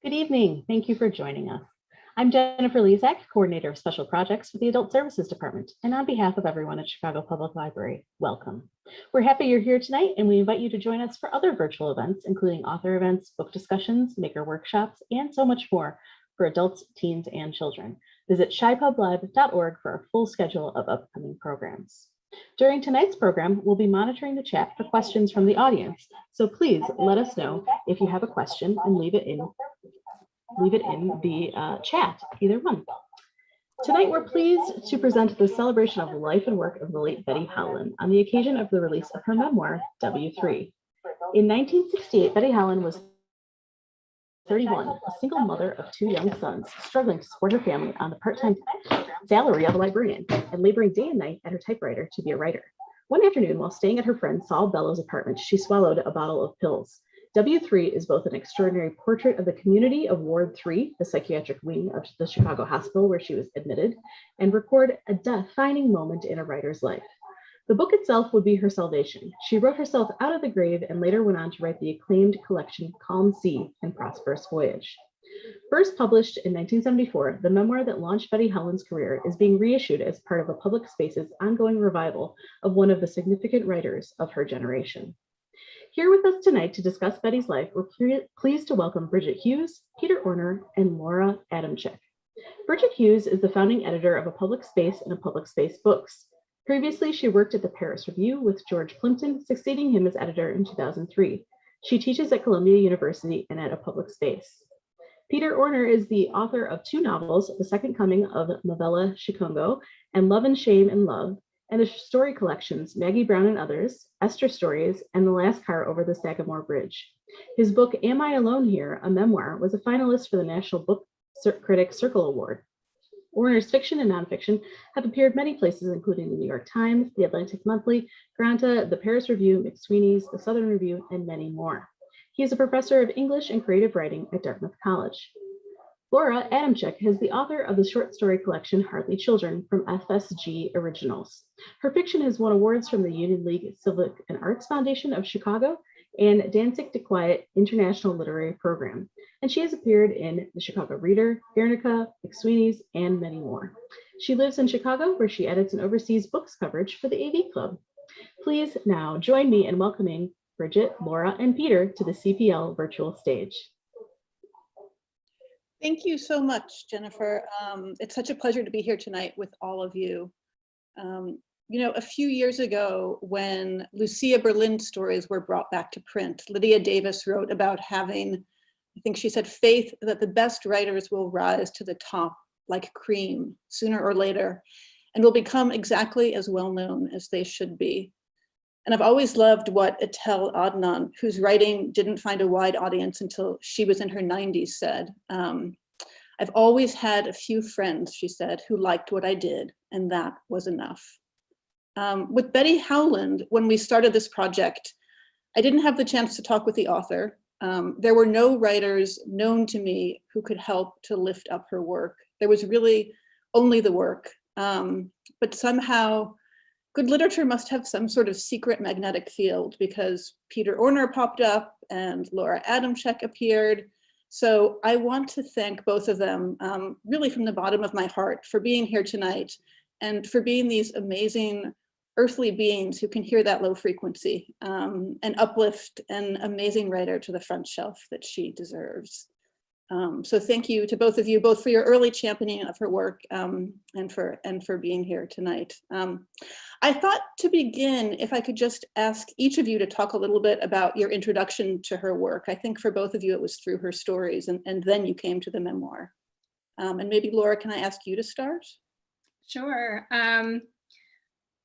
Good evening. Thank you for joining us. I'm Jennifer Lezak, Coordinator of Special Projects for the Adult Services Department, and on behalf of everyone at Chicago Public Library, welcome. We're happy you're here tonight, and we invite you to join us for other virtual events, including author events, book discussions, maker workshops, and so much more for adults, teens, and children. Visit shypublib.org for a full schedule of upcoming programs. During tonight's program, we'll be monitoring the chat for questions from the audience, so please let us know if you have a question and leave it in the chat, either one. Tonight, we're pleased to present the celebration of the life and work of the late Bette Howland on the occasion of the release of her memoir, W3. In 1968, Bette Howland was 31, a single mother of two young sons, struggling to support her family on the part-time salary of a librarian and laboring day and night at her typewriter to be a writer. One afternoon, while staying at her friend Saul Bellow's apartment, she swallowed a bottle of pills. W3 is both an extraordinary portrait of the community of Ward 3, the psychiatric wing of the Chicago hospital where she was admitted, and record a defining moment in a writer's life. The book itself would be her salvation. She wrote herself out of the grave and later went on to write the acclaimed collection Calm Sea and Prosperous Voyage. First published in 1974, the memoir that launched Bette Howland's career is being reissued as part of a Public Space's ongoing revival of one of the significant writers of her generation. Here with us tonight to discuss Bette's life, we're pleased to welcome Brigid Hughes, Peter Orner, and Laura Adamczyk. Brigid Hughes is the founding editor of A Public Space and A Public Space Books. Previously, she worked at the Paris Review with George Plimpton, succeeding him as editor in 2003. She teaches at Columbia University and at A Public Space. Peter Orner is the author of two novels, The Second Coming of Mavala, Shikongo, and Love and Shame and Love, and the story collections Maggie Brown and Others, Esther Stories, and The Last Car Over the Sagamore Bridge. His book, Am I Alone Here? A Memoir, was a finalist for the National Book Critics Circle Award. Orner's fiction and nonfiction have appeared many places, including the New York Times, the Atlantic Monthly, Granta, the Paris Review, McSweeney's, the Southern Review, and many more. He is a professor of English and creative writing at Dartmouth College. Laura Adamczyk is the author of the short story collection Hardly Children from FSG Originals. Her fiction has won awards from the Union League Civic and Arts Foundation of Chicago and Danzig de Quiet International Literary Program, and she has appeared in The Chicago Reader, Guernica, McSweeney's, and many more. She lives in Chicago, where she edits and oversees books coverage for the AV Club. Please now join me in welcoming Brigid, Laura, and Peter to the CPL virtual stage. Thank you so much, Jennifer. It's such a pleasure to be here tonight with all of you. You know, a few years ago, when Lucia Berlin stories were brought back to print, Lydia Davis wrote about having, I think she said, faith that the best writers will rise to the top like cream sooner or later and will become exactly as well known as they should be. And I've always loved what Etel Adnan, whose writing didn't find a wide audience until she was in her 90s, said. I've always had a few friends, she said, who liked what I did, and that was enough. With Bette Howland, when we started this project, I didn't have the chance to talk with the author. There were no writers known to me who could help to lift up her work. There was really only the work, but somehow good literature must have some sort of secret magnetic field, because Peter Orner popped up and Laura Adamczyk appeared. So I want to thank both of them really from the bottom of my heart for being here tonight and for being these amazing earthly beings who can hear that low frequency and uplift an amazing writer to the front shelf that she deserves. So thank you to both of you, both for your early championing of her work and for being here tonight. I thought to begin, if I could just ask each of you to talk a little bit about your introduction to her work. I think for both of you, it was through her stories, and then you came to the memoir. And maybe Laura, can I ask you to start? Sure.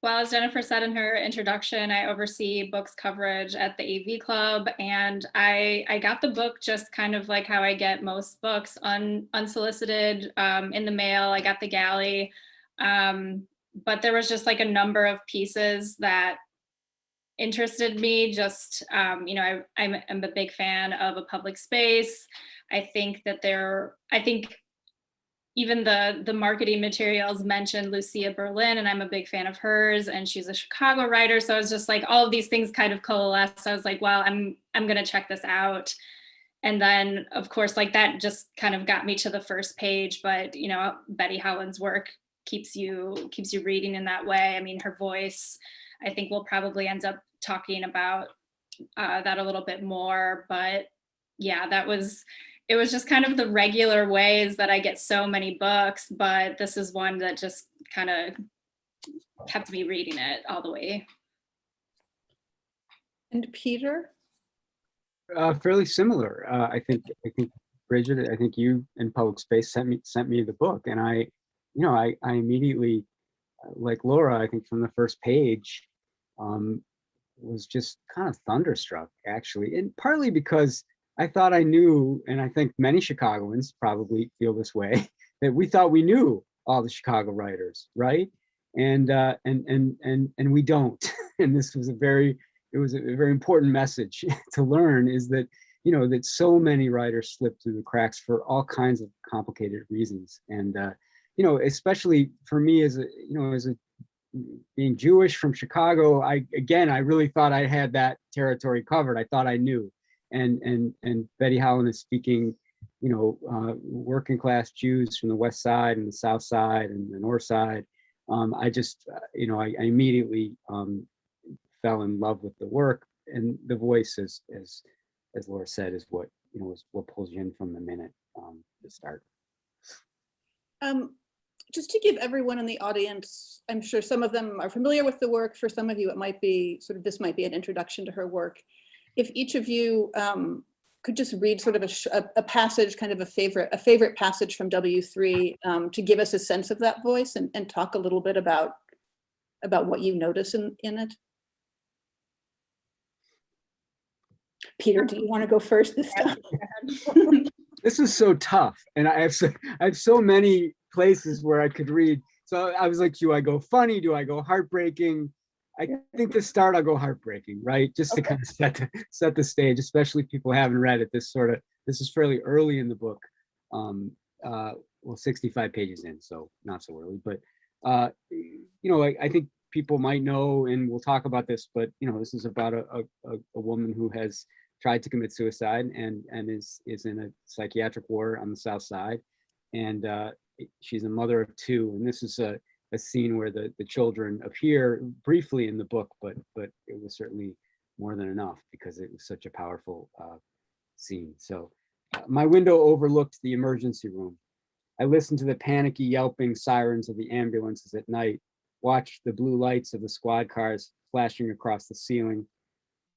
Well, as Jennifer said in her introduction, I oversee books coverage at the AV Club, and I got the book just kind of like how I get most books, unsolicited, in the mail. I got the galley, but there was just like a number of pieces that interested me. Just, you know, I'm a big fan of A Public Space. I think that even the marketing materials mentioned Lucia Berlin, and I'm a big fan of hers, and she's a Chicago writer. So I was just like, all of these things kind of coalesced. So I was like, well, I'm gonna check this out. And then, of course, like that just kind of got me to the first page. But you know, Bette Howland's work keeps you reading in that way. I mean, her voice, I think we'll probably end up talking about that a little bit more. But yeah, it was just kind of the regular ways that I get so many books, but this is one that just kind of kept me reading it all the way. And Peter? Fairly similar. I think Bridget, I think you in Public Space sent me the book, and I immediately, like Laura, I think from the first page, was just kind of thunderstruck, actually, and partly because I thought I knew, and I think many Chicagoans probably feel this way, that we thought we knew all the Chicago writers, right? And we don't. And this was a very important message to learn, is that, you know, that so many writers slip through the cracks for all kinds of complicated reasons. And, you know, especially for me as being Jewish from Chicago, I really thought I had that territory covered. I thought I knew. And Bette Howland is speaking, you know, working class Jews from the West Side and the South Side and the North Side. I just, you know, I immediately fell in love with the work, and the voice, as Laura said, is what, you know, is what pulls you in from the minute to start. Just to give everyone in the audience, I'm sure some of them are familiar with the work. For some of you, it might be this might be an introduction to her work. If each of you could just read sort of a passage, kind of a favorite passage from W3 to give us a sense of that voice, and talk a little bit about what you notice in it. Peter, do you want to go first this time? This is so tough, and I have so many places where I could read. So I was like, do I go funny? Do I go heartbreaking? I think to start, I'll go heartbreaking, right? Just to kind of set the stage, especially if people haven't read it. This is fairly early in the book. Well, 65 pages in, so not so early. But you know, I think people might know, and we'll talk about this. But you know, this is about a woman who has tried to commit suicide and is in a psychiatric ward on the South Side, and she's a mother of two. And this is a scene where the children appear briefly in the book, but it was certainly more than enough because it was such a powerful scene. So my window overlooked the emergency room. I listened to the panicky yelping sirens of the ambulances at night, watched the blue lights of the squad cars flashing across the ceiling.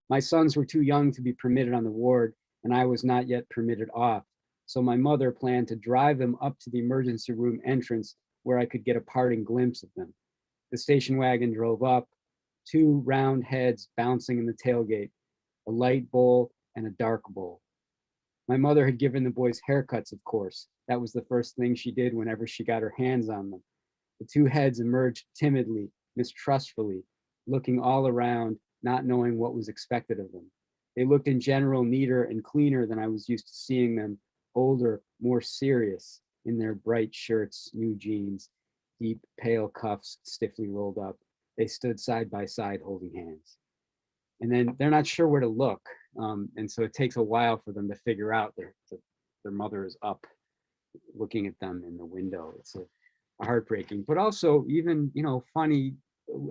My sons were too young to be permitted on the ward, and I was not yet permitted off. So my mother planned to drive them up to the emergency room entrance where I could get a parting glimpse of them. The station wagon drove up, two round heads bouncing in the tailgate, a light bowl and a dark bowl. My mother had given the boys haircuts, of course. That was the first thing she did whenever she got her hands on them. The two heads emerged timidly, mistrustfully, looking all around, not knowing what was expected of them. They looked in general neater and cleaner than I was used to seeing them, older, more serious, in their bright shirts, new jeans, deep pale cuffs stiffly rolled up. They stood side by side holding hands. And then they're not sure where to look. And so it takes a while for them to figure out their mother is up looking at them in the window. It's a heartbreaking, but also even, you know, funny.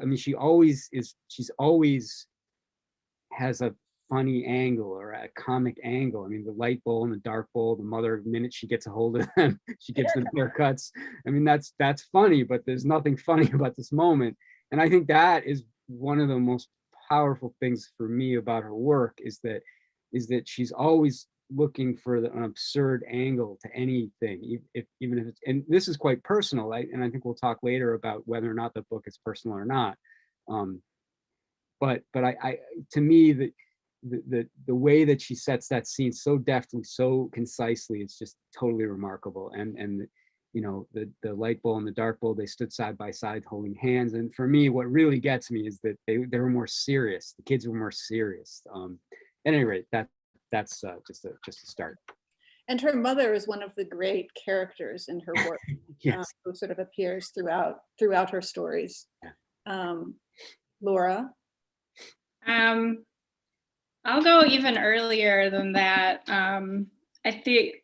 I mean, she's always has a funny angle or a comic angle. I mean, the light bowl and the dark bowl, the mother, the minute she gets a hold of them, she gives them haircuts. I mean, that's funny, but there's nothing funny about this moment. And I think that is one of the most powerful things for me about her work, is that she's always looking for an absurd angle to anything, even if it's, and this is quite personal, and I think we'll talk later about whether or not the book is personal or not. But I to me, the way that she sets that scene so deftly, so concisely, it's just totally remarkable. And you know, the light bowl and the dark bowl, they stood side by side holding hands. And for me, what really gets me is that they were more serious. The kids were more serious. At any rate, that's just a start. And her mother is one of the great characters in her work. Yes. Who sort of appears throughout her stories. Laura? I'll go even earlier than that. I think,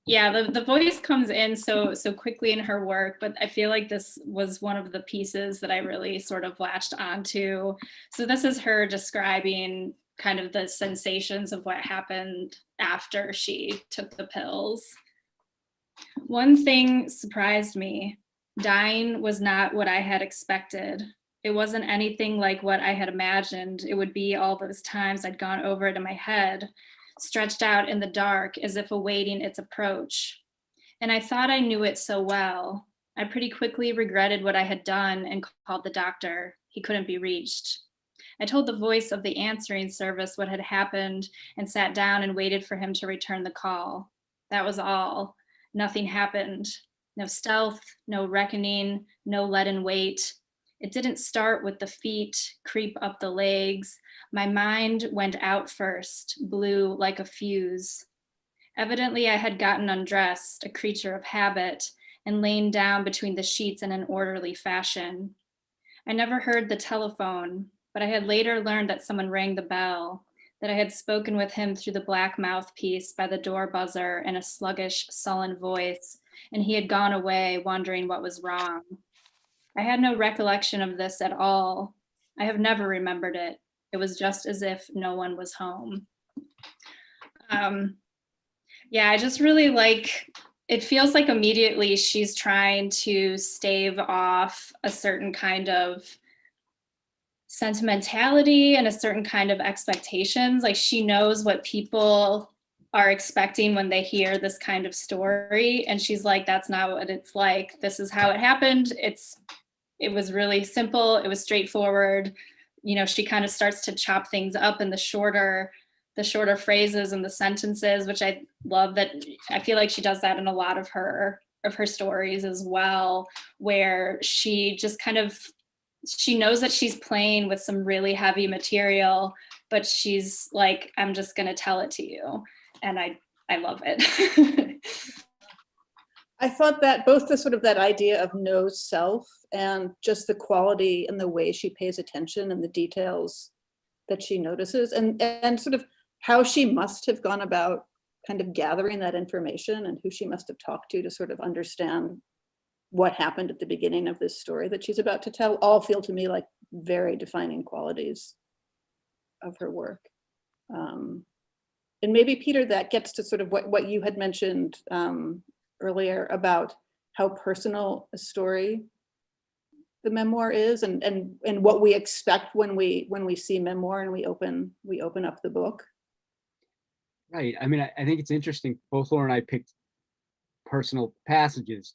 yeah, the voice comes in so quickly in her work, but I feel like this was one of the pieces that I really sort of latched onto. So this is her describing kind of the sensations of what happened after she took the pills. One thing surprised me. Dying was not what I had expected. It wasn't anything like what I had imagined it would be all those times I'd gone over it in my head, stretched out in the dark as if awaiting its approach. And I thought I knew it so well. I pretty quickly regretted what I had done and called the doctor. He couldn't be reached. I told the voice of the answering service what had happened and sat down and waited for him to return the call. That was all. Nothing happened. No stealth, no reckoning, no leaden weight. It didn't start with the feet, creep up the legs. My mind went out first, blew like a fuse. Evidently, I had gotten undressed, a creature of habit, and lain down between the sheets in an orderly fashion. I never heard the telephone, but I had later learned that someone rang the bell, that I had spoken with him through the black mouthpiece by the door buzzer in a sluggish, sullen voice, and he had gone away wondering what was wrong. I had no recollection of this at all. I have never remembered it. It was just as if no one was home. Yeah, I just really like, it feels like immediately she's trying to stave off a certain kind of sentimentality and a certain kind of expectations. Like she knows what people are expecting when they hear this kind of story. And she's like, that's not what it's like. This is how it happened. It was really simple. It was straightforward. You know, she kind of starts to chop things up in the shorter phrases and the sentences, which I love. That I feel like she does that in a lot of her stories as well, where she just kind of, she knows that she's playing with some really heavy material, but she's like, I'm just gonna tell it to you. And I love it. I thought that both the sort of that idea of no self and just the quality and the way she pays attention and the details that she notices and sort of how she must have gone about kind of gathering that information and who she must have talked to sort of understand what happened at the beginning of this story that she's about to tell, all feel to me like very defining qualities of her work. And maybe, Peter, that gets to sort of what you had mentioned earlier about how personal a story the memoir is, and what we expect when we see memoir and we open up the book. Right. I mean, I think it's interesting. Both Laura and I picked personal passages.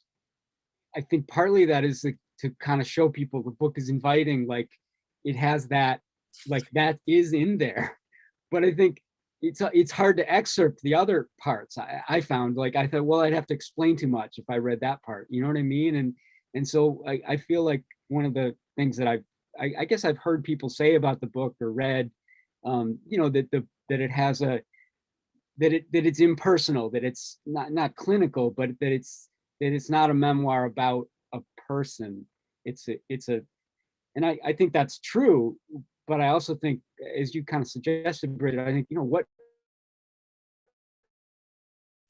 I think partly that is to kind of show people the book is inviting, like it has that, like that is in there. But I think it's hard to excerpt the other parts. I found, like, I thought, well, I'd have to explain too much if I read that part. You know what I mean? And so I feel like one of the things that I guess I've heard people say about the book or read, you know, that it has a, that it's impersonal, that it's not clinical, but that it's not a memoir about a person. It's a, and I think that's true, but I also think, as you kind of suggested, Bridget, I think, you know, what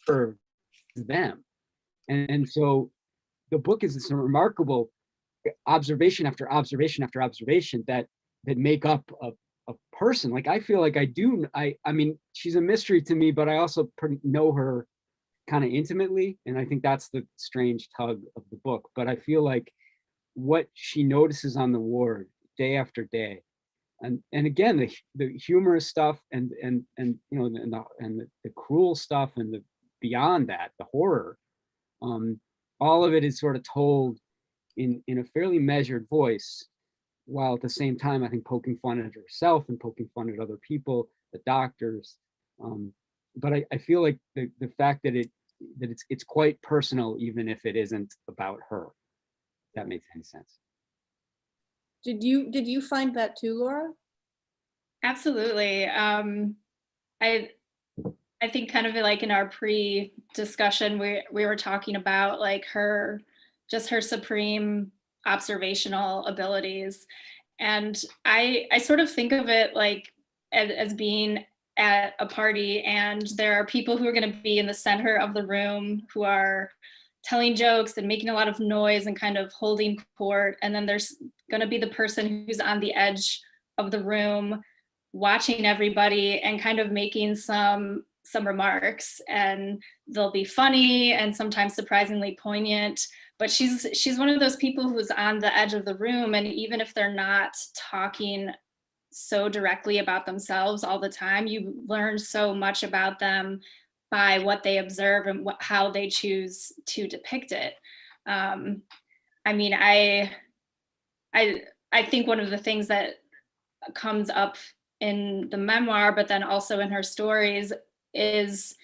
for them. And so the book is this remarkable observation after observation after observation that make up a person. Like, I feel like I mean, she's a mystery to me, but I also know her kind of intimately. And I think that's the strange tug of the book. But I feel like what she notices on the ward day after day, and again, the humorous stuff and you know, and the cruel stuff, and the beyond that, the horror, all of it is sort of told in a fairly measured voice, while at the same time, I think, poking fun at herself and poking fun at other people, the doctors. But I feel like the fact that it's quite personal, even if it isn't about her. If that makes any sense. Did you find that too, Laura? Absolutely. I think kind of like in our pre-discussion, we were talking about like her supreme observational abilities. And I sort of think of it like as being at a party, and there are people who are going to be in the center of the room who are telling jokes and making a lot of noise and kind of holding court. And then there's going to be the person who's on the edge of the room watching everybody and kind of making some remarks, and they'll be funny and sometimes surprisingly poignant. But she's one of those people who's on the edge of the room, and even if they're not talking so directly about themselves all the time, you learn so much about them by what they observe and how they choose to depict it. I mean, I think one of the things that comes up in the memoir, but then also in her stories, is,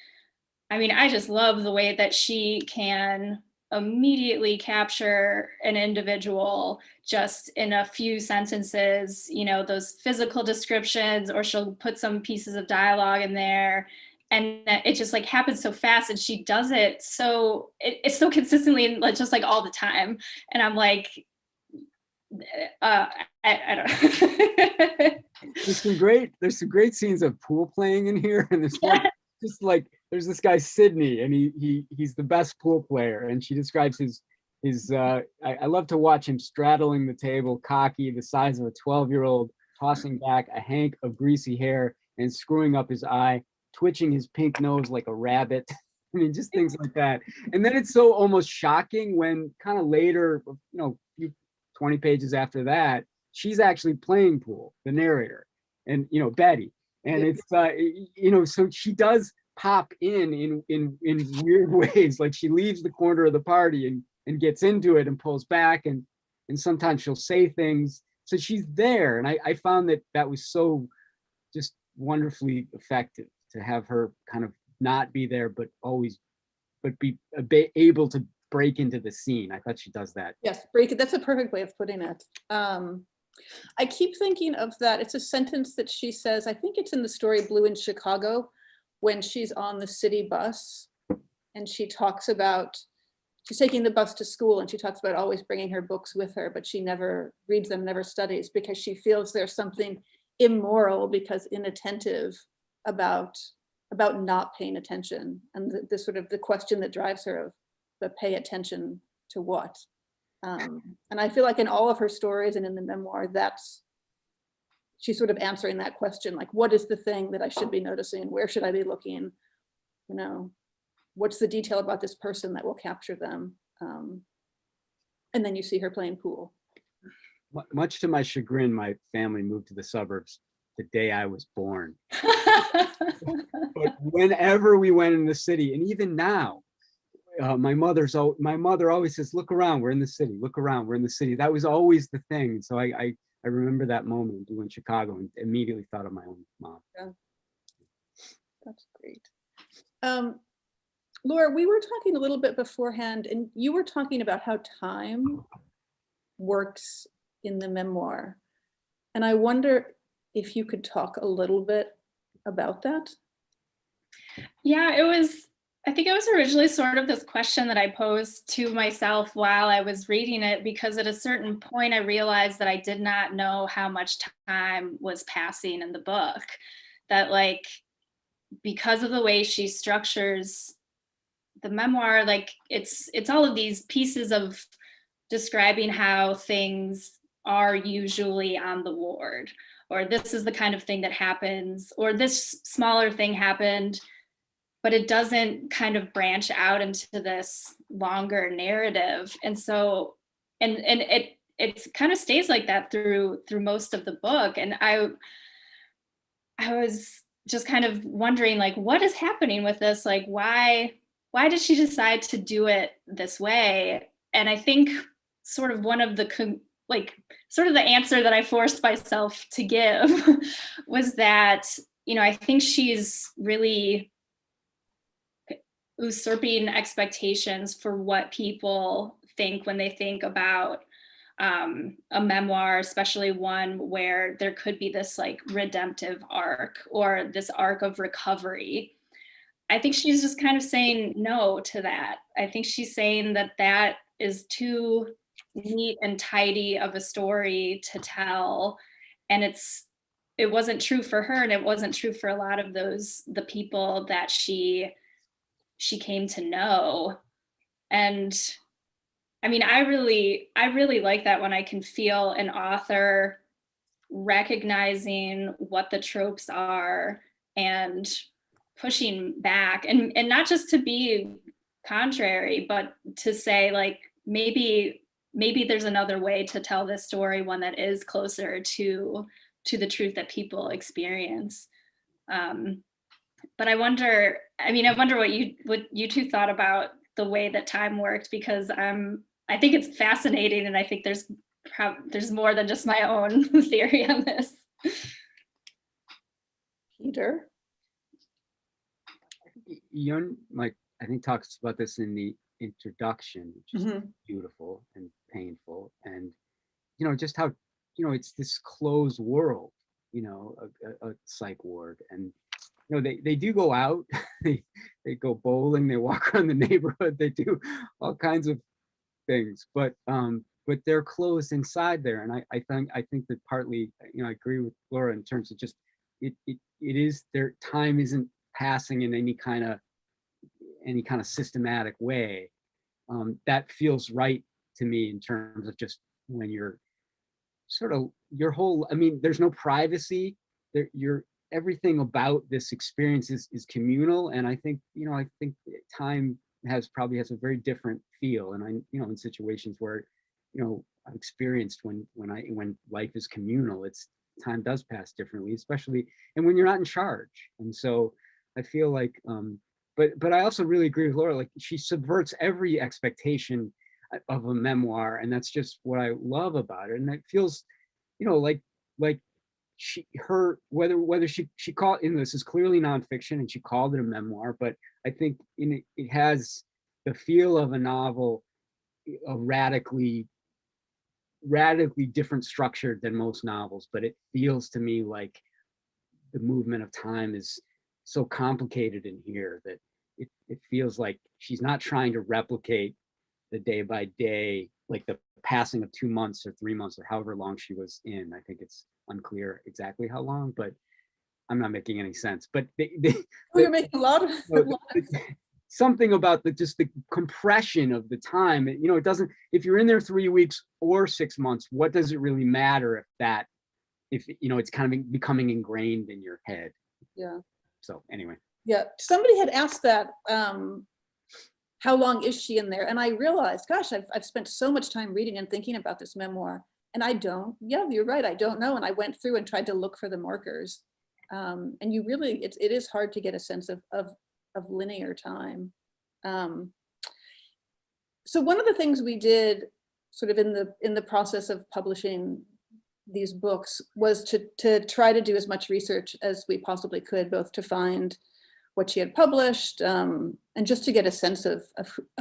I mean, I just love the way that she can immediately capture an individual just in a few sentences, you know, those physical descriptions, or she'll put some pieces of dialogue in there, and it just like happens so fast, and she does it so it's so consistently and just like all the time, and I'm like, I don't know. There's some great scenes of pool playing in here, and there's one, just like, there's this guy Sydney, and he's the best pool player, and she describes his I love to watch him straddling the table, cocky, the size of a 12-year-old, tossing back a hank of greasy hair and screwing up his eye, twitching his pink nose like a rabbit. I mean, just things like that. And then it's so almost shocking when kind of later, you know, 20 pages after that, she's actually playing pool, the narrator, and, you know, Betty. And it's, you know, so she does pop in weird ways. Like, she leaves the corner of the party and gets into it and pulls back, and sometimes she'll say things. So she's there. And I found that was so just wonderfully effective to have her kind of not be there, but be able to break into the scene. I thought she does that. Yes, break it. That's a perfect way of putting it. I keep thinking of that. It's a sentence that she says, I think it's in the story Blue in Chicago, when she's on the city bus and she talks about, she's taking the bus to school, and she talks about always bringing her books with her, but she never reads them, never studies, because she feels there's something immoral, because inattentive about not paying attention, and the sort of the question that drives her of the pay attention to what. And I feel like in all of her stories and in the memoir, she's sort of answering that question, like, what is the thing that I should be noticing? Where should I be looking? You know, what's the detail about this person that will capture them? And then you see her playing pool. Much to my chagrin, my family moved to the suburbs the day I was born. But whenever we went in the city, and even now, my mother always says, look around, we're in the city, look around, we're in the city. That was always the thing. So I remember that moment in Chicago and immediately thought of my own mom. Yeah. That's great. Laura, we were talking a little bit beforehand, and you were talking about how time works in the memoir. And I wonder if you could talk a little bit about that. Yeah, I think it was originally sort of this question that I posed to myself while I was reading it, because at a certain point I realized that I did not know how much time was passing in the book. That, like, because of the way she structures the memoir, like it's all of these pieces of describing how things are usually on the ward, or this is the kind of thing that happens, or this smaller thing happened, but it doesn't kind of branch out into this longer narrative. And so, and it kind of stays like that through most of the book. And I was just kind of wondering, like, what is happening with this? Like, why did she decide to do it this way? And I think sort of one of the, sort of the answer that I forced myself to give was that, you know, I think she's really usurping expectations for what people think when they think about a memoir, especially one where there could be this like redemptive arc or this arc of recovery. I think she's just kind of saying no to that. I think she's saying that that is too neat and tidy of a story to tell, and it's it wasn't true for her, and it wasn't true for a lot of the people that she came to know. And I mean, I really like that when I can feel an author recognizing what the tropes are and pushing back, and not just to be contrary, but to say, like, maybe there's another way to tell this story, one that is closer to the truth that people experience. But I wonder what you two thought about the way that time worked, because I think it's fascinating, and I think there's more than just my own theory on this. Peter? Yun, like, I think talks about this in the introduction, which is beautiful and painful, and just how it's this closed world, a psych ward, and they do go out, they go bowling, they walk around the neighborhood, they do all kinds of things, but they're closed inside there. And I think that partly, I agree with Laura in terms of just it is, their time isn't passing in any kind of systematic way. That feels right to me in terms of just when you're sort of your whole, there's no privacy there. Everything about this experience is communal, and I think time probably has a very different feel. And in situations where I've experienced when life is communal, time does pass differently, especially and when you're not in charge. And so I feel like but I also really agree with Laura, like, she subverts every expectation of a memoir, and that's just what I love about it. And it feels like whether she called, this is clearly nonfiction and she called it a memoir, but I think it has the feel of a novel, a radically different structure than most novels, but it feels to me like the movement of time is so complicated in here that it feels like she's not trying to replicate the day by day, like the passing of 2 months or 3 months or however long she was in. I think it's unclear exactly how long, but I'm not making any sense. But you're making a lot of something about just the compression of the time. It doesn't, if you're in there 3 weeks or 6 months, what does it really matter if it's kind of becoming ingrained in your head? Yeah. So anyway. Yeah, somebody had asked that, how long is she in there? And I realized, gosh, I've spent so much time reading and thinking about this memoir, and I don't, yeah, you're right, I don't know. And I went through and tried to look for the markers. And you really, it is hard to get a sense of linear time. So one of the things we did sort of in the process of publishing these books was to try to do as much research as we possibly could, both to find what she had published, and just to get a sense of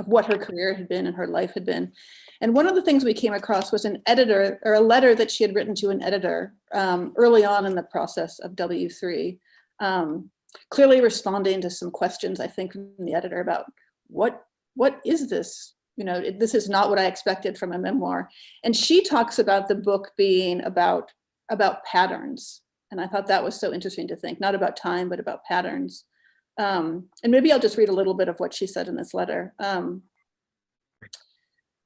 what her career had been and her life had been. And one of the things we came across was an editor, or a letter that she had written to an editor early on in the process of W3, clearly responding to some questions, I think, from the editor about what is this? This is not what I expected from a memoir. And she talks about the book being about patterns. And I thought that was so interesting to think, not about time, but about patterns. And maybe I'll just read a little bit of what she said in this letter.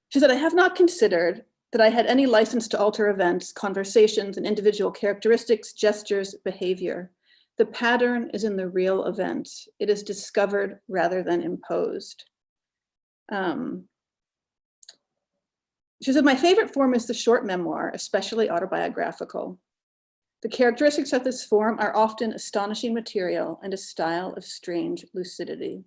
She said, "I have not considered that I had any license to alter events, conversations, and individual characteristics, gestures, behavior. The pattern is in the real event. It is discovered rather than imposed." She said, "My favorite form is the short memoir, especially autobiographical. The characteristics of this form are often astonishing material and a style of strange lucidity.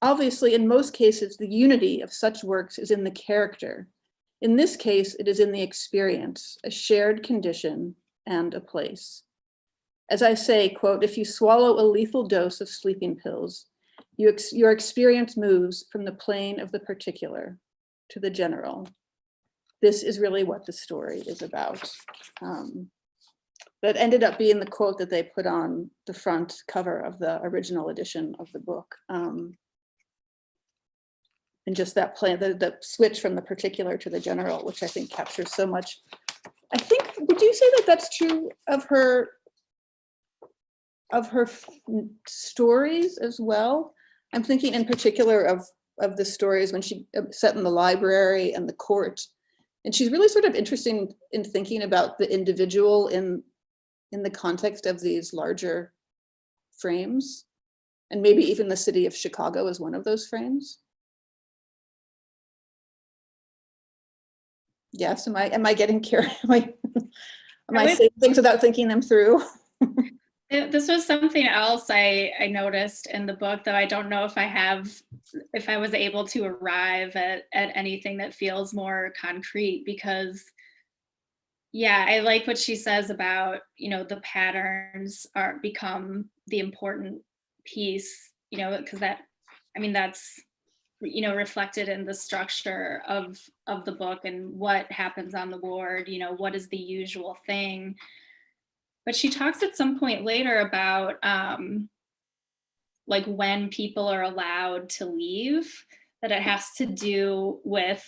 Obviously, in most cases, the unity of such works is in the character. In this case, it is in the experience, a shared condition and a place. As I say, quote, if you swallow a lethal dose of sleeping pills, your experience moves from the plane of the particular to the general. This is really what the story is about." That ended up being the quote that they put on the front cover of the original edition of the book. And just that plane, the switch from the particular to the general, which I think captures so much I think, would you say that that's true of her stories as well? I'm thinking in particular of the stories when she set in the library and the court, and she's really sort of interesting in thinking about the individual in the context of these larger frames, and maybe even the city of Chicago is one of those frames. Yes, am I getting carried? Am I saying things without thinking them through? This was something else I noticed in the book, though I don't know if I was able to arrive at anything that feels more concrete, because yeah, I like what she says about, the patterns become the important piece, because that's, reflected in the structure of the book and what happens on the ward, what is the usual thing. But she talks at some point later about like when people are allowed to leave, that it has to do with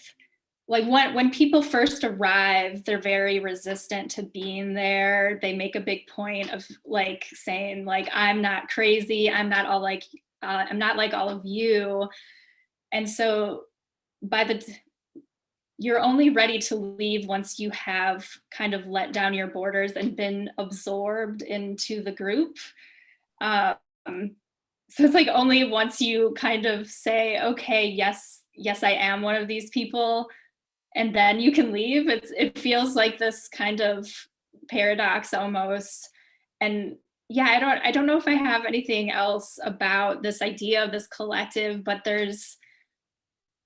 like when people first arrive, they're very resistant to being there. They make a big point of like saying like, I'm not crazy. I'm not like all of you. And so you're only ready to leave once you have kind of let down your borders and been absorbed into the group. So it's like only once you kind of say, okay, yes, I am one of these people, and then you can leave. It feels like this kind of paradox almost. And yeah, I don't know if I have anything else about this idea of this collective, but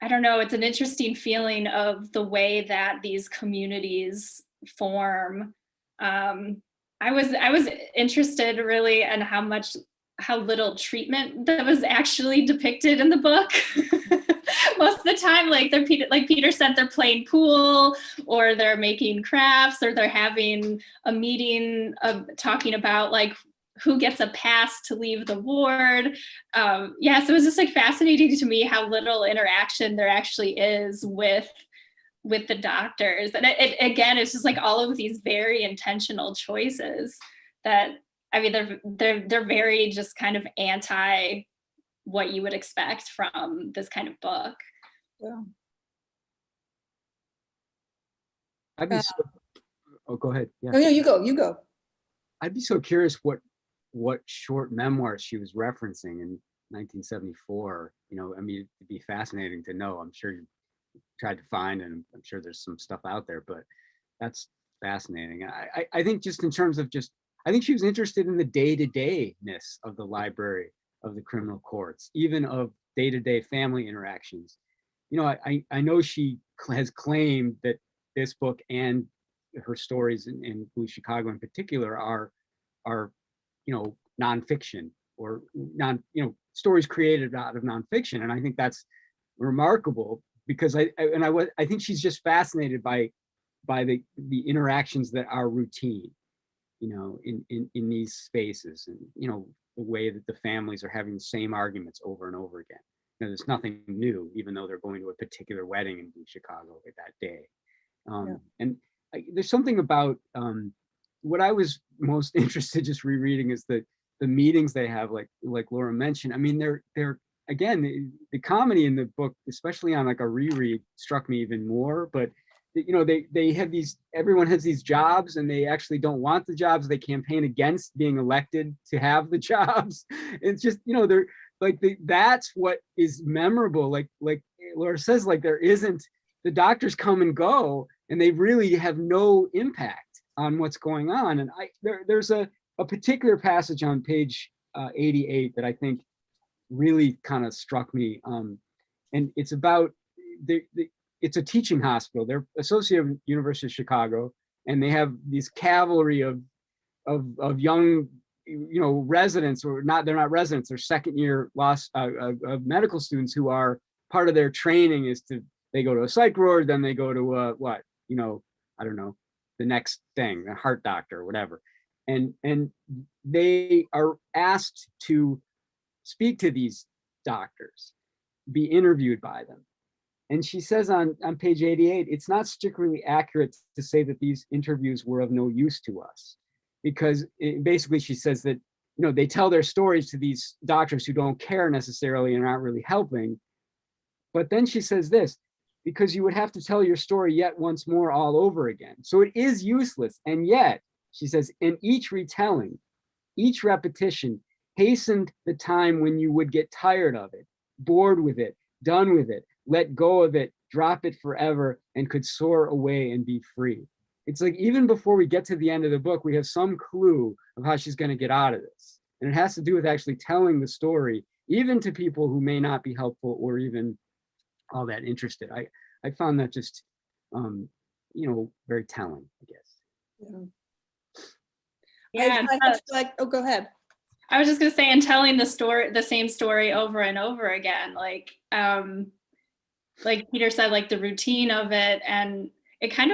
I don't know, it's an interesting feeling of the way that these communities form. I was interested really in how little treatment that was actually depicted in the book. Most of the time, like Peter said, they're playing pool, or they're making crafts, or they're having a meeting of talking about like who gets a pass to leave the ward. So it was just like fascinating to me how little interaction there actually is with the doctors. And it's just like all of these very intentional choices that, they're very just kind of anti what you would expect from this kind of book. Yeah. Go ahead. Yeah. Oh yeah, you go. I'd be so curious what short memoirs she was referencing in 1974. It'd be fascinating to know. I'm sure you tried to find, and I'm sure there's some stuff out there, but that's fascinating. I think just in terms of I think she was interested in the day-to-day-ness of the library, of the criminal courts, even of day-to-day family interactions. I know she has claimed that this book and her stories in Blue Chicago in particular are nonfiction, or stories created out of nonfiction. And I think that's remarkable, because I think she's just fascinated by the interactions that are routine, in these spaces, and the way that the families are having the same arguments over and over again. There's nothing new, even though they're going to a particular wedding in Chicago that day. And there's something about what I was most interested just rereading is the meetings they have, like Laura mentioned. They're again, the comedy in the book, especially on like a reread, struck me even more. But they have everyone has these jobs, and they actually don't want the jobs. They campaign against being elected to have the jobs. It's just, they're like, that's what is memorable. Like Laura says, like the doctors come and go, and they really have no impact on what's going on. And there's a particular passage on page 88 that I think really kind of struck me. And it's about it's a teaching hospital. They're associated with University of Chicago, and they have these cavalry of young, residents, or not. They're not residents. They're second year of medical students who are part of their training is they go to a psych ward, then they go to I don't know, the next thing, a heart doctor or whatever, and they are asked to speak to these doctors, be interviewed by them. And she says on page 88, it's not strictly accurate to say that these interviews were of no use to us, because basically she says that, you know, they tell their stories to these doctors who don't care necessarily and aren't really helping. But then she says this, because you would have to tell your story yet once more all over again. So it is useless. And yet, she says, in each retelling, each repetition hastened the time when you would get tired of it, bored with it, done with it, let go of it, drop it forever, and could soar away and be free. It's like even before we get to the end of the book, we have some clue of how she's going to get out of this. And it has to do with actually telling the story, even to people who may not be helpful or even all that interested. I found that just, you know, very telling, I guess. Yeah. Oh, go ahead. I was just gonna say, and telling the story, the same story over and over again, like Peter said, like the routine of it, and it kind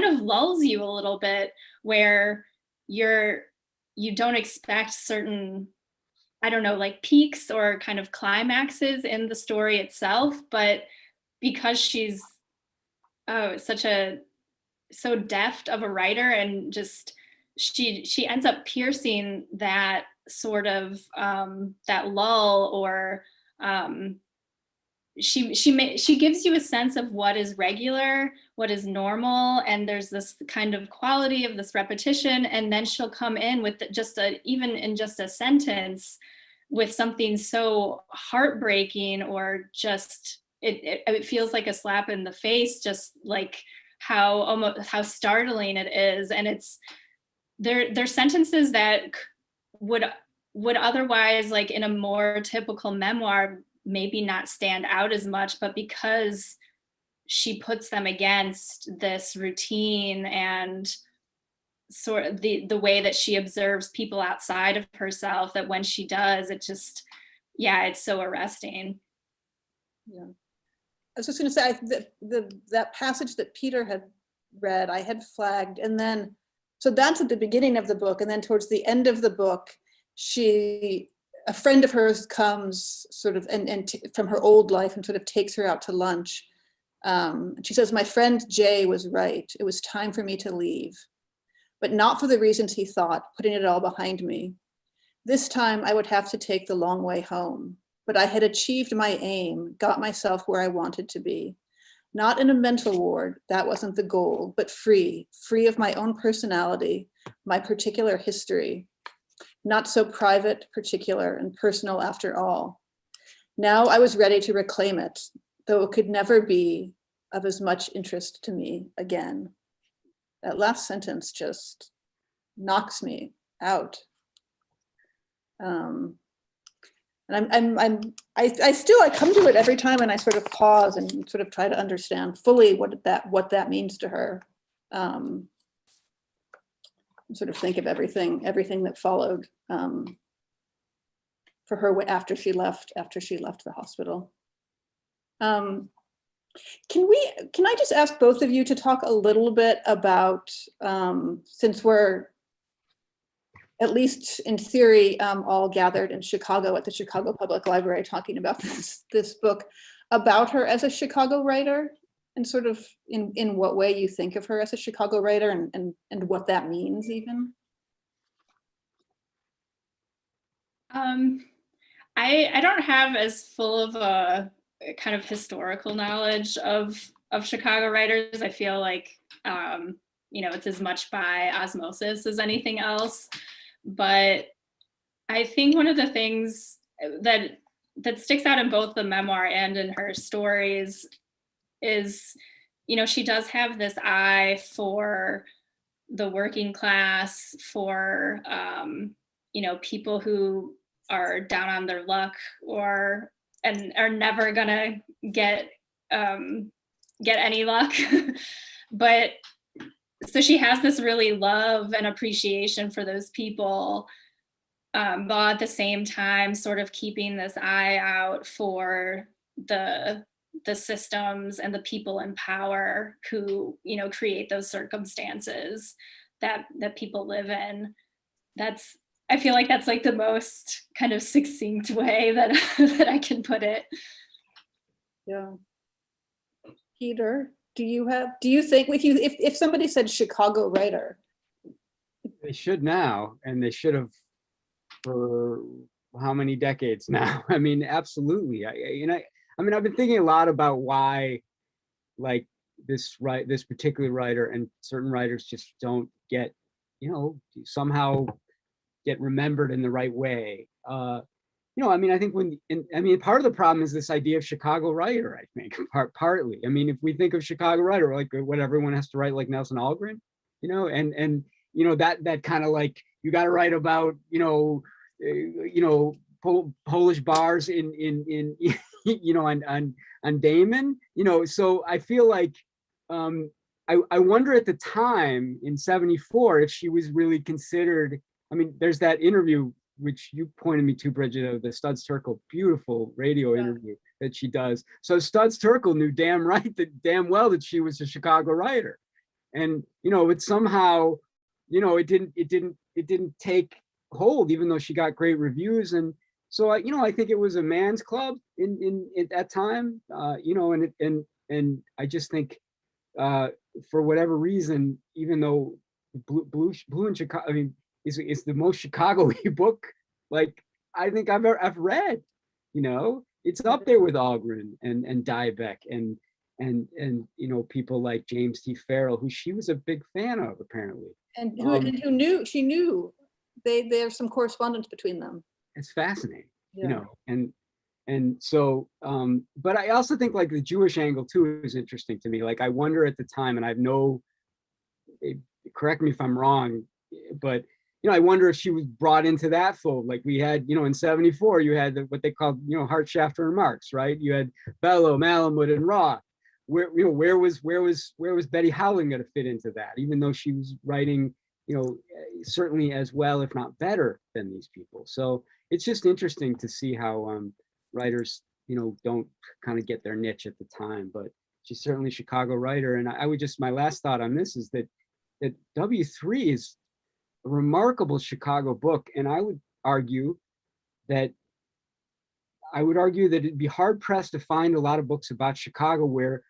of lulls you a little bit, where you don't expect certain, I don't know, like peaks or kind of climaxes in the story itself, but because she's so deft of a writer, and just she ends up piercing that sort of that lull, or she gives you a sense of what is regular, what is normal, and there's this kind of quality of this repetition, and then she'll come in with even in just a sentence, with something so heartbreaking, or just it feels like a slap in the face, just like how startling it is. And it's they're sentences that would otherwise, like in a more typical memoir, maybe not stand out as much, but because she puts them against this routine and sort of the way that she observes people outside of herself, that when she does, it just, yeah, it's so arresting. Yeah, I was just going to say that passage that Peter had read, I had flagged, and then so that's at the beginning of the book, and then towards the end of the book, a friend of hers comes sort of and from her old life and sort of takes her out to lunch. She says, "My friend Jay was right. It was time for me to leave, but not for the reasons he thought, putting it all behind me. This time I would have to take the long way home, but I had achieved my aim, got myself where I wanted to be. Not in a mental ward, that wasn't the goal, but free of my own personality, my particular history. Not so private, particular, and personal after all. Now I was ready to reclaim it, though it could never be of as much interest to me again." That last sentence just knocks me out. And I come to it every time, and I sort of pause and sort of try to understand fully what that means to her. Sort of think of everything that followed for her after she left the hospital. Can I just ask both of you to talk a little bit about, since we're at least in theory all gathered in Chicago at the Chicago Public Library talking about this book, about her as a Chicago writer, and sort of in what way you think of her as a Chicago writer, and what that means even? I don't have as full of a kind of historical knowledge of Chicago writers. I feel like it's as much by osmosis as anything else. But I think one of the things that sticks out in both the memoir and in her stories is, she does have this eye for the working class, for, people who are down on their luck and are never gonna get any luck. But so she has this really love and appreciation for those people, but at the same time sort of keeping this eye out for the systems and the people in power who, create those circumstances that people live in. I feel like that's like the most kind of succinct way that I can put it. Yeah. Peter, do you think if somebody said Chicago writer? They should now, and they should have for how many decades now? I mean, absolutely. I mean, I've been thinking a lot about why, like, this particular writer and certain writers just don't get, somehow get remembered in the right way. I mean, I think part of the problem is this idea of Chicago writer, I think, partly. I mean, if we think of Chicago writer, like what everyone has to write like Nelson Algren, that kind of like, you got to write about, Polish bars in on Damon, so I feel like, I wonder at the time in 74 if she was really considered. I mean, there's that interview which you pointed me to, Bridget, of the Studs Terkel, beautiful radio interview that she does. So Studs Terkel knew damn well that she was a Chicago writer, and it somehow, it didn't take hold, even though she got great reviews. And so I think it was a man's club in at that time, and I just think, for whatever reason, even though Blue in Chicago, I mean, is the most Chicago-y book, like, I think I've read. It's up there with Algren and Diebeck and people like James T. Farrell, who she was a big fan of, apparently. And she knew there's some correspondence between them. It's fascinating, and so, but I also think like the Jewish angle too is interesting to me. Like, I wonder at the time, and I have correct me if I'm wrong, but I wonder if she was brought into that fold. Like we had, in 74, you had what they called, Hart, Shafter, and Marx, right? You had Bellow, Malamud, and Roth. Where was Bette Howland going to fit into that? Even though she was writing, certainly as well, if not better, than these people. So it's just interesting to see how writers, don't kind of get their niche at the time. But she's certainly a Chicago writer. And I would just, my last thought on this is that W3 is a remarkable Chicago book, and I would argue that it'd be hard pressed to find a lot of books about Chicago where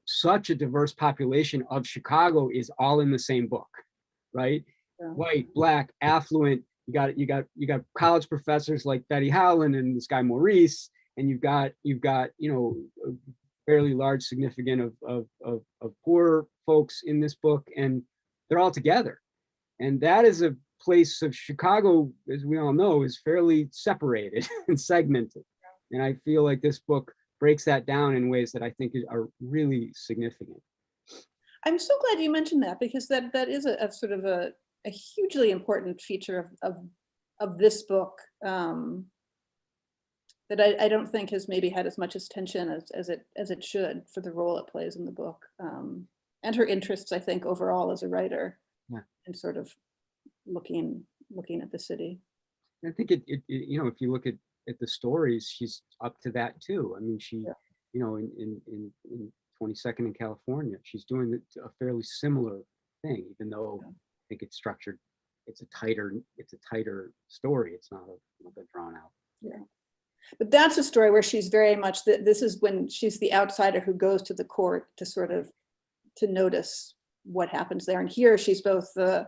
such a diverse population of Chicago is all in the same book, right? Yeah. White, black, affluent. You got college professors like Bette Howland and this guy Maurice, and you've got a fairly large significant of poor folks in this book, and they're all together. And that is a place of Chicago, as we all know, is fairly separated and segmented. And I feel like this book breaks that down in ways that I think are really significant. I'm so glad you mentioned that, because that is a sort of a hugely important feature of this book, that I don't think has maybe had as much attention as it should for the role it plays in the book, and her interests, I think, overall as a writer, and sort of looking at the city. I think it if you look at the stories, she's up to that too. I mean, she, in 22nd in California, she's doing a fairly similar thing, even though I think it's structured, it's a tighter story. It's not a drawn out. Yeah. But that's a story where she's very much, this is when she's the outsider who goes to the court to sort of, to notice what happens there. And here she's both the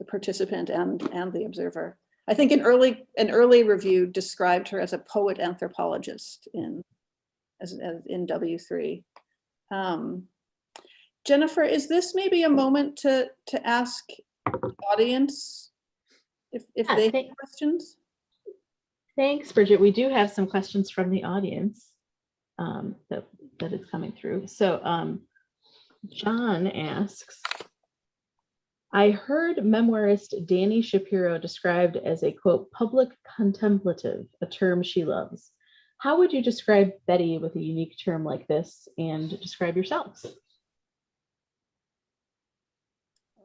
participant and the observer. I think an early review described her as a poet anthropologist in W3. Jennifer, is this maybe a moment to ask the audience if they have questions? Thanks, Bridget. We do have some questions from the audience that is coming through. So John asks, I heard memoirist Dani Shapiro described as a, quote, public contemplative, a term she loves. How would you describe Bette with a unique term like this, and describe yourselves?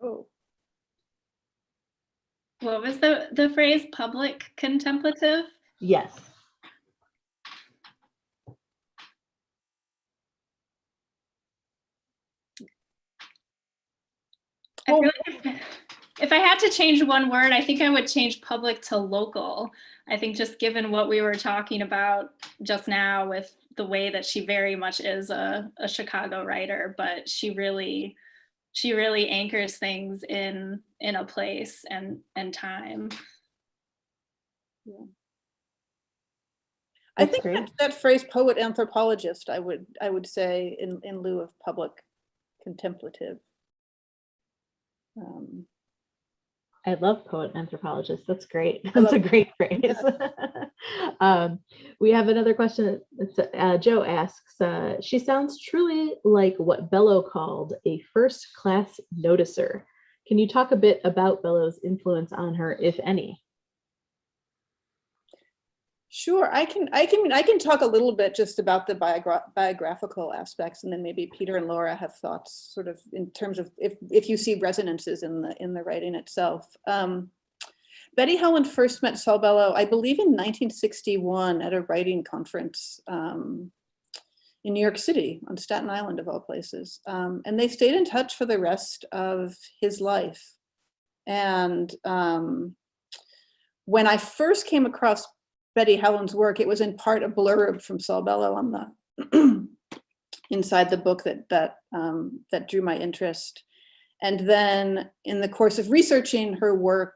Oh. What was the phrase, public contemplative? Yes. I feel like if I had to change one word, I think I would change public to local. I think just given what we were talking about just now with the way that she very much is a Chicago writer, but she really anchors things in a place and time. Yeah. I That's think great. that phrase poet anthropologist, I would say in lieu of public contemplative. I love poet anthropologist. That's great. That's a great phrase. We have another question. Joe asks, she sounds truly like what Bellow called a first-class noticer. Can you talk a bit about Bellow's influence on her, if any? Sure, I can talk a little bit just about the biographical aspects, and then maybe Peter and Laura have thoughts sort of in terms of if you see resonances in the writing itself. Bette Howland first met Saul Bellow, I believe, in 1961 at a writing conference in New York City on Staten Island, of all places, and they stayed in touch for the rest of his life. And when I first came across Bette Howland's work, it was in part a blurb from Saul Bellow on the inside the book that drew my interest. And then in the course of researching her work,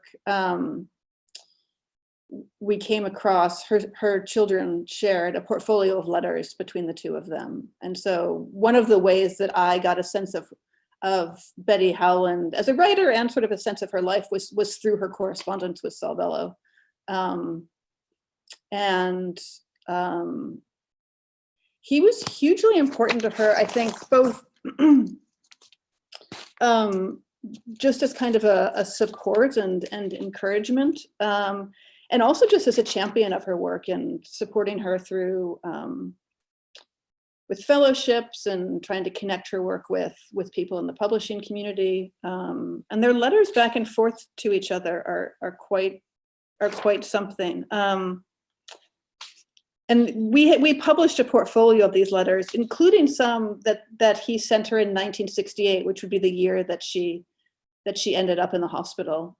we came across her children shared a portfolio of letters between the two of them. And so one of the ways that I got a sense of Bette Howland as a writer and sort of a sense of her life was through her correspondence with Saul Bellow. And he was hugely important to her, I think, both just as kind of a support and encouragement, and also just as a champion of her work and supporting her through with fellowships and trying to connect her work with people in the publishing community. And their letters back and forth to each other are quite something. And we published a portfolio of these letters, including some that he sent her in 1968, which would be the year that she ended up in the hospital.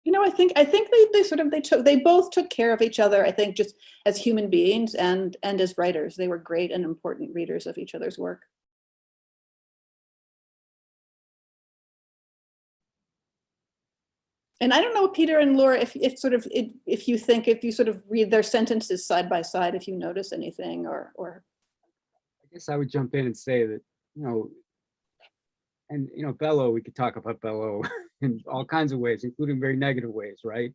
You know, I think they both took care of each other. I think just as human beings and as writers, they were great and important readers of each other's work. And I don't know, Peter and Laura, if you sort of read their sentences side by side, if you notice anything or. I guess I would jump in and say that, Bellow, we could talk about Bellow in all kinds of ways, including very negative ways, right?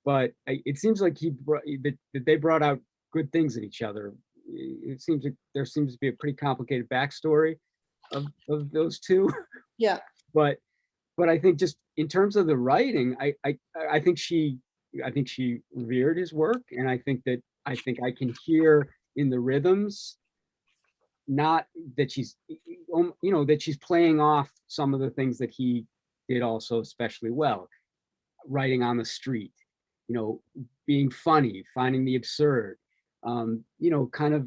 But it seems like that they brought out good things in each other. It seems like there seems to be a pretty complicated backstory of those two. Yeah. But I think just in terms of the writing, I think she revered his work, and I think I can hear in the rhythms, not that she's that she's playing off some of the things that he did also especially well, writing on the street, being funny, finding the absurd, kind of,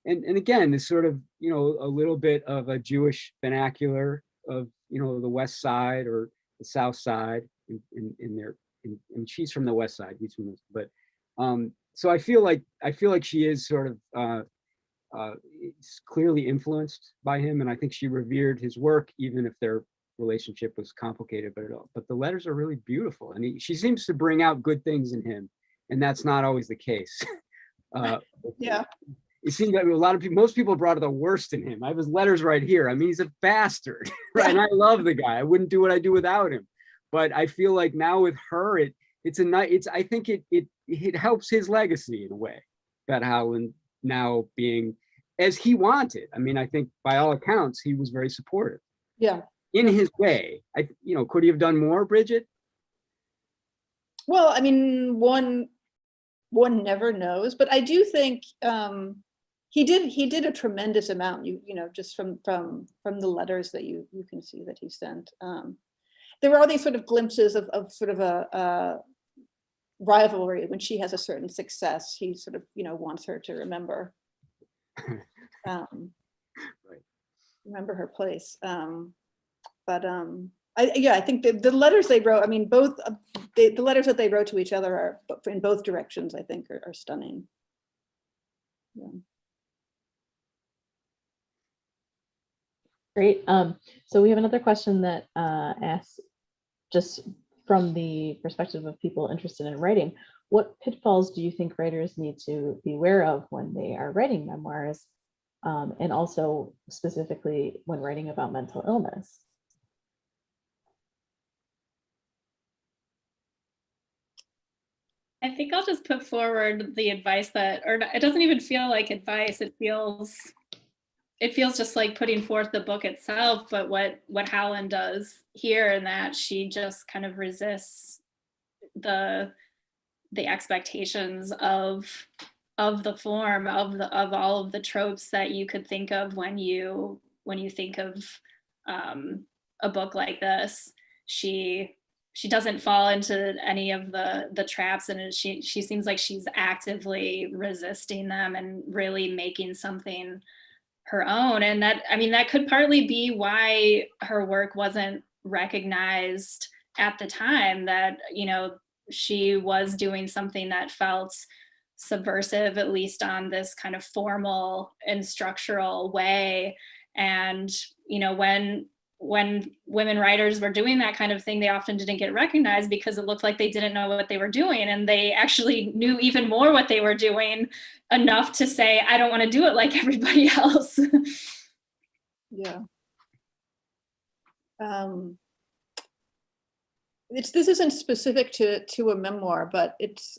and again, this sort of, a little bit of a Jewish vernacular of, the West Side or the South Side and she's from the West Side, he's from this, but so I feel like she is sort of clearly influenced by him, and I think she revered his work, even if their relationship was complicated. But the letters are really beautiful, and she seems to bring out good things in him, and that's not always the case. Yeah. It seems that most people brought out the worst in him. I have his letters right here. I mean, he's a bastard, right? And I love the guy. I wouldn't do what I do without him. But I feel like now with her, I think it helps his legacy in a way. Bette Howland now being as he wanted. I mean, I think by all accounts, he was very supportive. Yeah. In his way. Could he have done more, Bridget? Well, I mean, one never knows, but I do think he did a tremendous amount. Just from the letters that you can see that he sent. There were all these sort of glimpses of sort of a rivalry when she has a certain success. He sort of wants her to remember. Right. Remember her place. I think the letters they wrote, I mean, the letters that they wrote to each other are in both directions, I think, are stunning. Yeah. Great. So we have another question that asks, just from the perspective of people interested in writing, what pitfalls do you think writers need to be aware of when they are writing memoirs, and also specifically when writing about mental illness? I think I'll just put forward the advice that, or it doesn't even feel like advice. It feels just like putting forth the book itself, but what Howland does here, in that she just kind of resists the expectations of the form, of all of the tropes that you could think of when you think of a book like this. She doesn't fall into any of the traps, and she seems like she's actively resisting them and really making something her own. And that, I mean, that could partly be why her work wasn't recognized at the time, that, you know, she was doing something that felt subversive, at least on this kind of formal and structural way. And, you know, when women writers were doing that kind of thing, they often didn't get recognized because it looked like they didn't know what they were doing. And they actually knew even more what they were doing, enough to say, I don't want to do it like everybody else. Yeah. This isn't specific to a memoir, but it's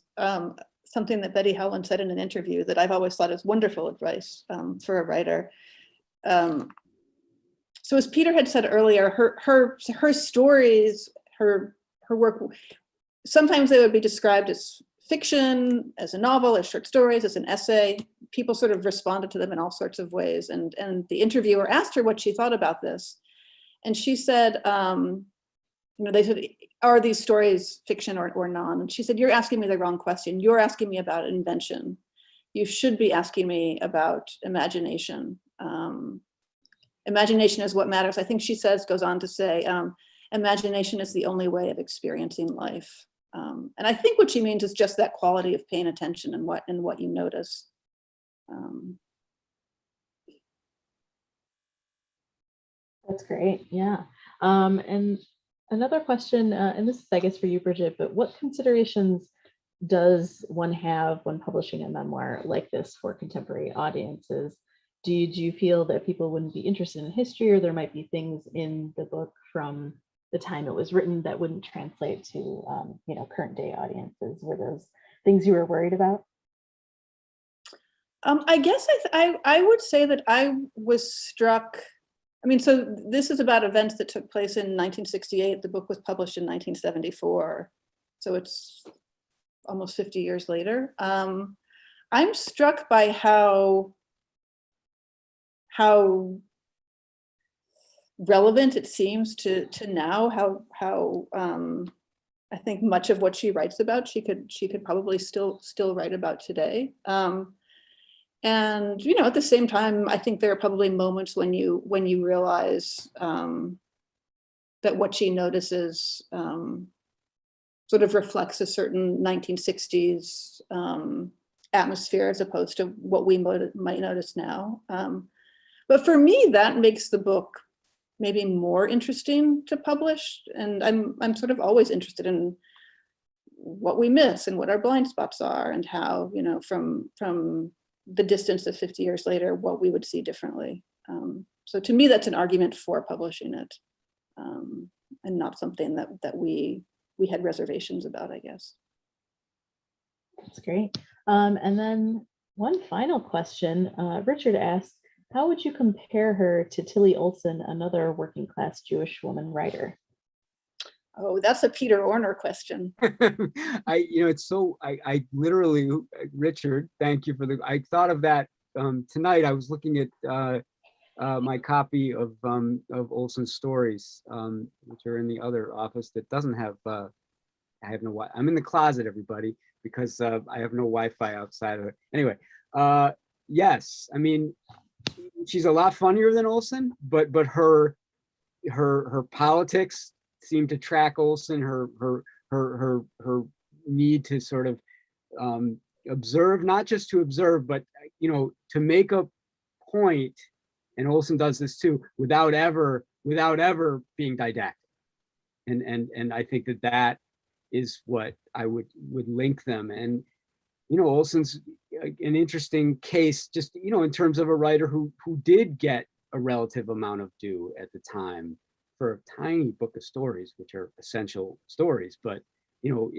something that Bette Howland said in an interview that I've always thought is wonderful advice for a writer. So as Peter had said earlier, her stories, her work, sometimes they would be described as fiction, as a novel, as short stories, as an essay. People sort of responded to them in all sorts of ways. And the interviewer asked her what she thought about this. And she said, you know, they said, are these stories fiction or non? And she said, you're asking me the wrong question. You're asking me about invention. You should be asking me about imagination. Imagination is what matters. I think she goes on to say, imagination is the only way of experiencing life. And I think what she means is just that quality of paying attention and what you notice. That's great. Yeah. And another question, and this is, I guess, for you, Bridget, but what considerations does one have when publishing a memoir like this for contemporary audiences? Do you feel that people wouldn't be interested in history, or there might be things in the book from the time it was written that wouldn't translate to you know, current day audiences? Were those things you were worried about? I guess I would say that I was struck. I mean, so this is about events that took place in 1968. The book was published in 1974. So it's almost 50 years later. I'm struck by how relevant it seems to now, how I think much of what she writes about, she could probably still write about today. And, you know, at the same time, I think there are probably moments when you realize that what she notices sort of reflects a certain 1960s atmosphere as opposed to what we might notice now. But for me, that makes the book maybe more interesting to publish. And I'm sort of always interested in what we miss and what our blind spots are, and how, you know, from the distance of 50 years later, what we would see differently. So to me, that's an argument for publishing it, and not something that we had reservations about, I guess. That's great. And then one final question, Richard asks, how would you compare her to Tilly Olson, another working class Jewish woman writer? Oh, that's a Peter Orner question. It's so, I literally, Richard, thank you for I thought of that tonight. I was looking at my copy of Olson's stories, which are in the other office that doesn't have, I have no, I'm in the closet, everybody, because I have no Wi-Fi outside of it. Anyway, yes, I mean, she's a lot funnier than Olson, but her politics seem to track Olson. Her need to sort of observe, not just to observe, but, you know, to make a point, and Olson does this too, without ever being didactic. And I think that is what I would link them. And, you know, Olson's an interesting case, just, you know, in terms of a writer who did get a relative amount of due at the time for a tiny book of stories, which are essential stories. But, you know,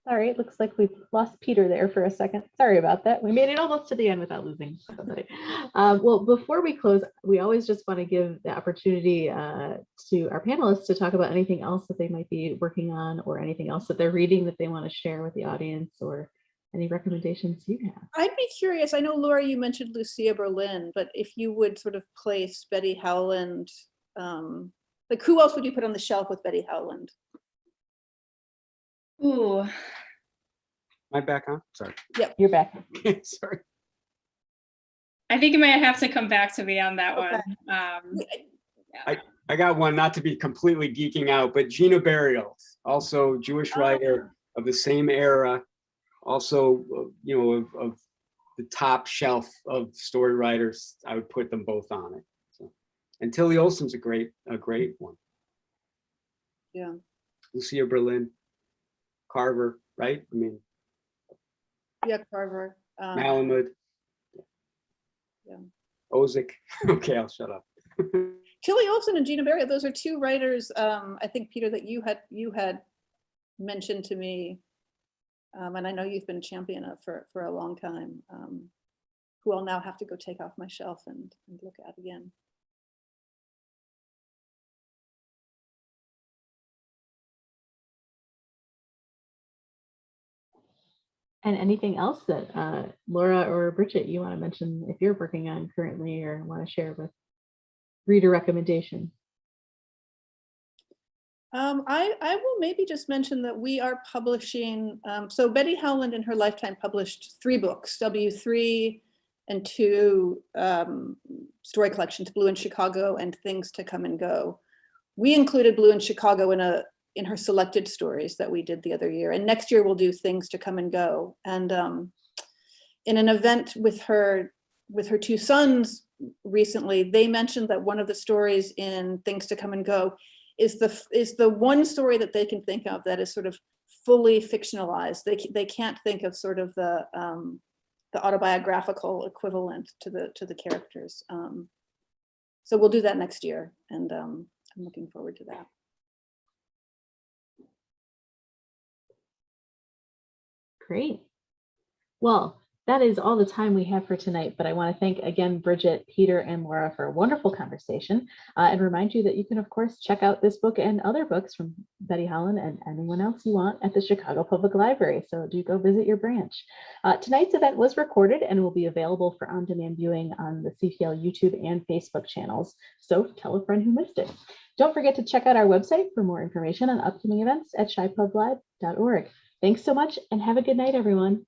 Sorry, it looks like we've lost Peter there for a second. Sorry about that. We made it almost to the end without losing somebody. Well, before we close, we always just want to give the opportunity to our panelists to talk about anything else that they might be working on, or anything else that they're reading that they want to share with the audience, or any recommendations you have. I'd be curious, I know, Laura, you mentioned Lucia Berlin, but if you would sort of place Bette Howland, like who else would you put on the shelf with Bette Howland? Ooh. am I back on? Sorry. Yep. You're back. Sorry. I think you might have to come back to me on that Okay. one. I got one, not to be completely geeking out, but Gina Burial, also Jewish writer of the same era, also, you know, of the top shelf of story writers. I would put them both on it. So, and Tilly Olson's a great one. Yeah. Lucia Berlin, Carver, right? I mean, Yeah, Carver. Malamud. Yeah. Ozick. Okay, I'll shut up. Tilly Olson and Gina Burial, those are two writers, I think, Peter, that you had mentioned to me, and I know you've been a champion of for a long time, who I'll now have to go take off my shelf and look at again. And anything else that Laura or Bridget you want to mention if you're working on currently, or want to share with reader recommendation? I will maybe just mention that we are publishing, so Bette Howland in her lifetime published 3 books, W3 and 2 story collections, Blue in Chicago and Things to Come and Go. We included Blue in Chicago in her selected stories that we did the other year. And next year we'll do Things to Come and Go. And in an event with her 2 sons recently, they mentioned that one of the stories in Things to Come and Go is the one story that they can think of that is sort of fully fictionalized. They can't think of sort of the autobiographical equivalent to the characters. So we'll do that next year, and I'm looking forward to that. Great. Well, that is all the time we have for tonight, but I want to thank again Bridget, Peter, and Laura for a wonderful conversation, and remind you that you can, of course, check out this book and other books from Bette Howland and anyone else you want at the Chicago Public Library, so do go visit your branch. Tonight's event was recorded and will be available for on-demand viewing on the CTL YouTube and Facebook channels, so tell a friend who missed it. Don't forget to check out our website for more information on upcoming events at chipublive.org. Thanks so much and have a good night, everyone.